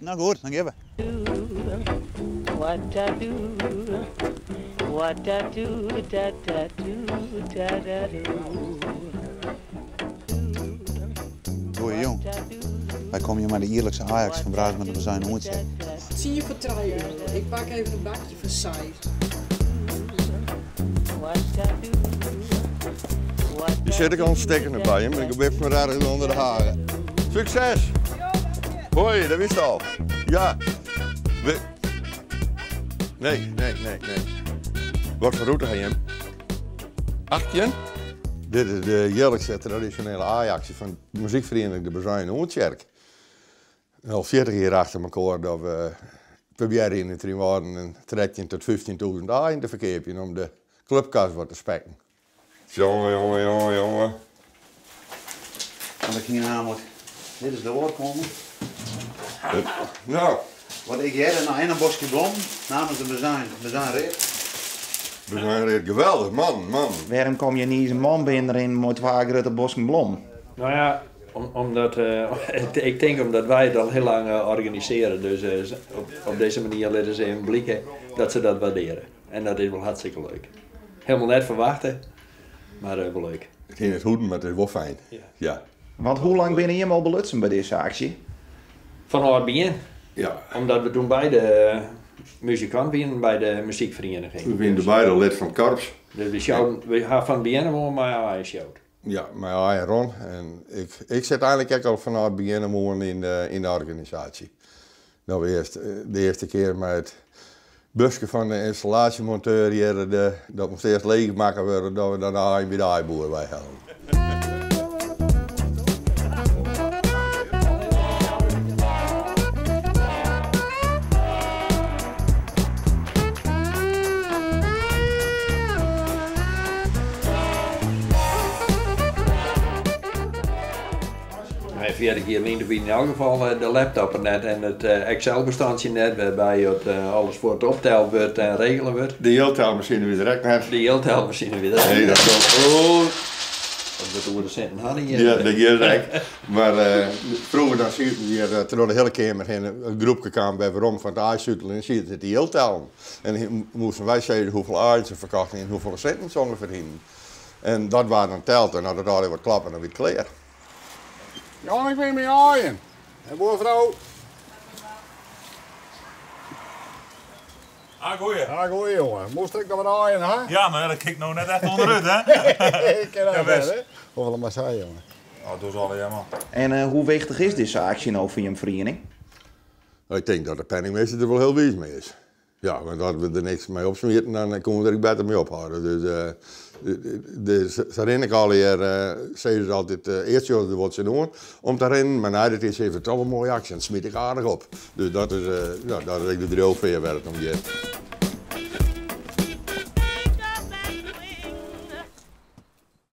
Nou goed, dan gaan we. What I do, what I do, da da do, da da do. Goeie jong. Wij komen hier maar de eerlijkste Ajax van Braas met een bezijn hoedje. 10 voor 3 euro. Ik pak even een bakje van saai. Je zit ik al een stekker bij hem en ik heb me daar onder de haren. Succes! Hoi, dat wist al. Ja. Nee. Wat voor route ga je hem? 18? Dit is de jaarlijkse traditionele Ajax van de muziekvereniging de Bezijn Hoortjerk. Al 40 jaar achter elkaar dat we proberen in het waren 13.000 tot 15.000 dagen te verkeerpen om de clubkast wat te spekken. Jongen. En ik ging namelijk, dit is de oorkomen. Nou. Wat ik jij naar een bosje blom namens de bezijn reed. We zijn weer geweldig, man. Waarom kom je niet eens een man binnen in met 2 grote bossen blom? Nou ja, omdat ik denk omdat wij het al heel lang organiseren. Dus op deze manier laten ze even blikken dat ze dat waarderen. En dat is wel hartstikke leuk. Helemaal net verwachten, maar wel leuk. Het ging het hoeden, maar het is wel fijn. Ja. Want hoe lang ben je al belutsen bij deze actie? Van het begin. Ja. Omdat we toen beide muzikant waren bij de muziekvereniging. We zijn beide lid van het korps. Dus we gaan van het begin gewoon maar aan show. Ja, mij en Ron. En ik zit eigenlijk ook al vanaf het begin in de organisatie. Dat we de eerste keer met het busje van de installatiemonteur hier, dat moest eerst leegmaken worden, dat we daarna een bidaaiboer bij hadden. Vierde keer leende we in elk geval de laptop net en het Excel-bestandje net, waarbij het alles voor het optellen wordt en regelen wordt. De heeltelmachine weer direct net. De heeltelmachine weer direct. Nee, dat komt. Oh. Dat we toen de centen hadden hier. Ja, de direct. Maar vroeger dan zie je dat er door de hele kamer een groepje kwam bij Rom van het aaisuitel en zie je het die heeltelm. En dan moesten wij zeggen hoeveel aaien ze verkochten en hoeveel centen ze ongeveer verdienen. En dat waren dan telt en als het wat klappen dan weer klaar. Ja, ik ben met aaien. En boervrouw. Goeie jongen. Moest ik nog wat aaien, hè? Ja, maar dat kijk nou net echt onderuit, hè? Ik ken dat wel, hè? Hoeveel maar zei, jongen. Oh, doe ze alle jammer. En hoe wichtig is deze actie nou voor je vereniging? Ik denk dat de penningmeester er wel heel wijs mee is. Ja, want als we er niks mee opsmeten, dan komen we er beter mee ophouden. Dus ze rennen ik al hier, zeggen ze altijd, eerst zullen wat ze doen om te rennen, maar nou, dat is even toch een mooie actie en smiet ik aardig op. Dus dat is, daar heb ik de drill voor werkt om die.